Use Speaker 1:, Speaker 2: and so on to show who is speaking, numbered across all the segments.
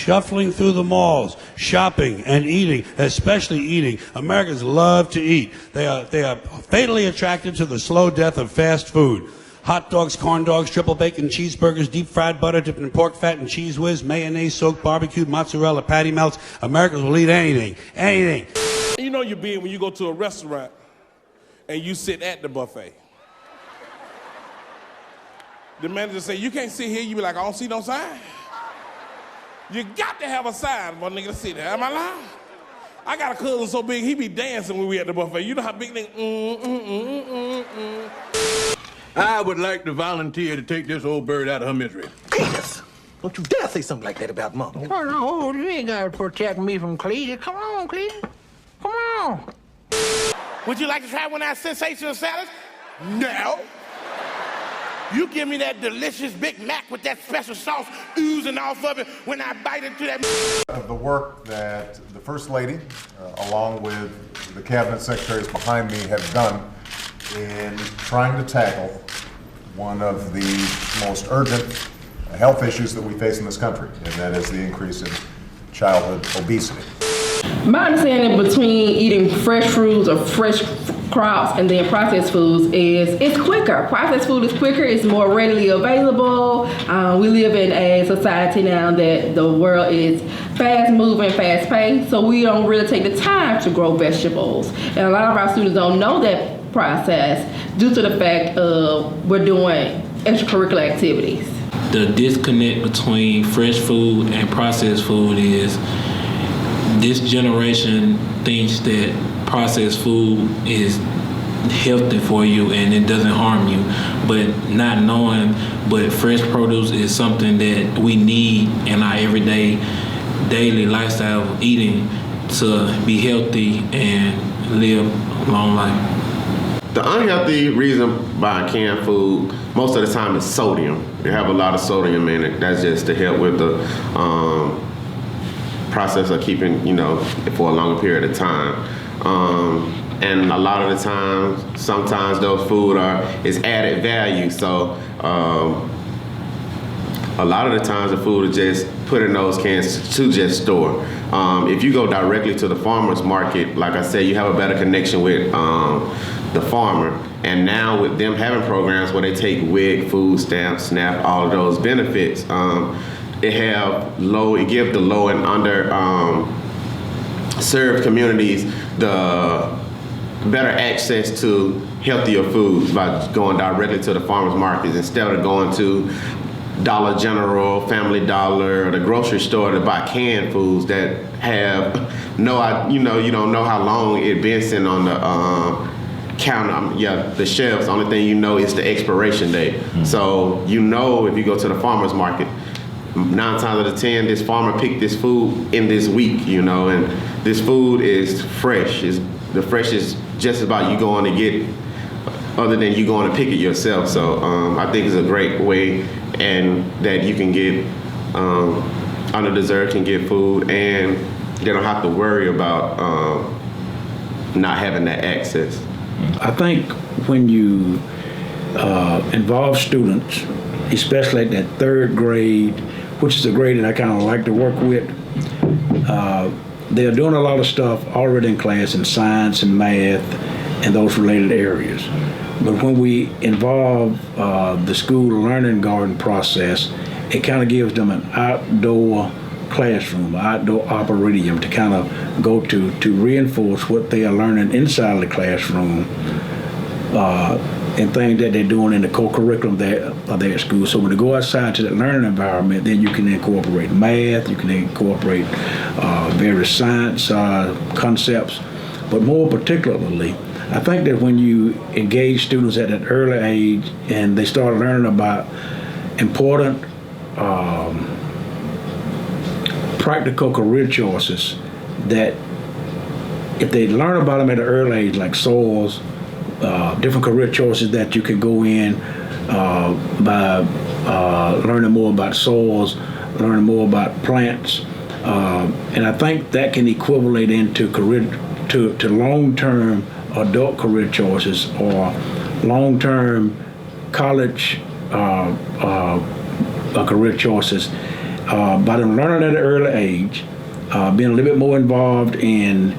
Speaker 1: shuffling through the malls, shopping and eating, especially eating. Americans love to eat. They are fatally attracted to the slow death of fast food. Hot dogs, corn dogs, triple bacon cheeseburgers, deep fried butter dipped in pork fat and cheese whiz, mayonnaise soaked barbecued mozzarella patty melts. Americans will eat anything, anything.
Speaker 2: You know you're being when you go to a restaurant and you sit at the buffet. The manager say, you can't sit here. You be like, I don't see no sign. You got to have a sign for a nigga to sit there. Am I lying? I got a cousin so big, he be dancing when we at the buffet. You know how big nigga,
Speaker 3: I would like to volunteer to take this old bird out of her misery.
Speaker 4: Cletus, don't you dare say something like that about Mama.
Speaker 5: Oh, no, you ain't got to protect me from Cletus. Come on, Cletus. Come on.
Speaker 2: would you like to try one of our sensational salads? No. You give me that delicious Big Mac with that special sauce oozing off of it when I bite into that.
Speaker 6: Of the work that the First Lady, along with the cabinet secretaries behind me, have done in trying to tackle one of the most urgent health issues that we face in this country, and that is the increase in childhood obesity.
Speaker 7: My understanding between eating fresh fruits or fresh crops and then processed foods is it's quicker. Processed food is quicker, it's more readily available. We live in a society now that the world is fast moving, fast paced, so we don't really take the time to grow vegetables. And a lot of our students don't know that process due to the fact of we're doing extracurricular activities.
Speaker 8: The disconnect between fresh food and processed food is this generation thinks that processed food is healthy for you and it doesn't harm you, but not knowing but fresh produce is something that we need in our everyday daily lifestyle of eating to be healthy and live a long life.
Speaker 9: The unhealthy reason by canned food most of the time is sodium. They have a lot of sodium in it. That's just to help with the process of keeping, for a longer period of time. And a lot of the times, sometimes those food is added value. So a lot of the times the food is just put in those cans to just store. If you go directly to the farmer's market, like I said, you have a better connection with the farmer. And now with them having programs where they take WIC, food stamps, SNAP, all of those benefits, it gives the low and under served communities the better access to healthier foods by going directly to the farmers markets instead of going to Dollar General, Family Dollar, or the grocery store to buy canned foods that have you don't know how long it's been sitting on the counter, the shelves. The only thing you know is the expiration date. Mm-hmm. So if you go to the farmer's market, 9 times out of 10, this farmer picked this food in this week, and this food is fresh. The fresh is just about you going to get, other than you going to pick it yourself. So I think it's a great way, and that you can get underdeserved can get food, and they don't have to worry about not having that access.
Speaker 10: I think when you involve students, especially at that 3rd grade, which is the grade that I kind of like to work with, they're doing a lot of stuff already in class in science and math and those related areas. But when we involve the school learning garden process, it kind of gives them an outdoor classroom, outdoor operatorium to kind of go to reinforce what they are learning inside the classroom and things that they're doing in the co-curriculum of their school. So when they go outside to the learning environment, then you can incorporate math, you can incorporate various science concepts, but more particularly, I think that when you engage students at an early age and they start learning about important practical career choices, that if they learn about them at an early age, like soils, different career choices that you can go in by learning more about soils, learning more about plants, and I think that can equivalent into to long-term adult career choices or long-term college career choices. by them learning at an early age, being a little bit more involved in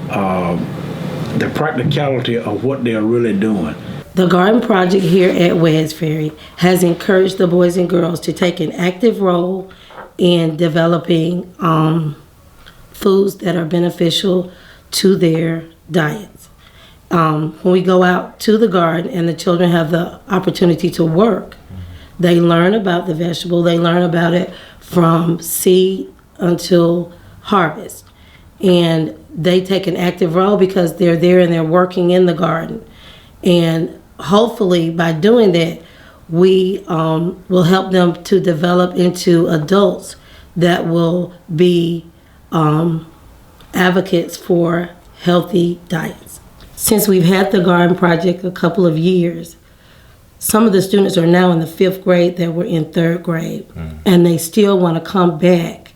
Speaker 10: the practicality of what they're really doing.
Speaker 11: The garden project here at West Ferry has encouraged the boys and girls to take an active role in developing foods that are beneficial to their diets. When we go out to the garden and the children have the opportunity to work, they learn about the vegetable, they learn about it from seed until harvest. And they take an active role because they're there and they're working in the garden. And hopefully by doing that, we will help them to develop into adults that will be advocates for healthy diets. Since we've had the garden project a couple of years, some of the students are now in the 5th grade that were in 3rd grade, and they still want to come back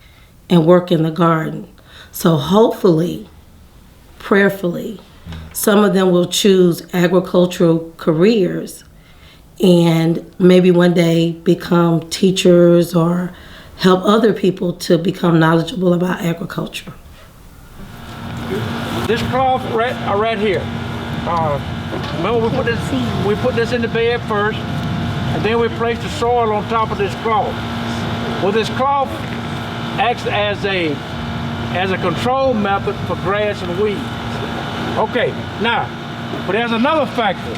Speaker 11: and work in the garden. So hopefully, prayerfully, some of them will choose agricultural careers and maybe one day become teachers or help other people to become knowledgeable about agriculture.
Speaker 10: This cloth right here. Remember we put this in the bed first, and then we place the soil on top of this cloth. Well, this cloth acts as a control method for grass and weeds. Okay, now, but there's another factor.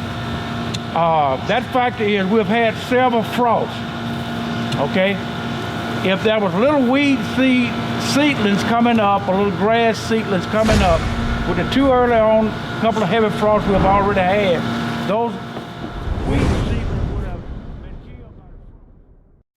Speaker 10: That factor is we've had several frosts. Okay, if there was little weed seedlings coming up, or little grass seedlings coming up, with the too early on couple of heavy frosts we've already had, those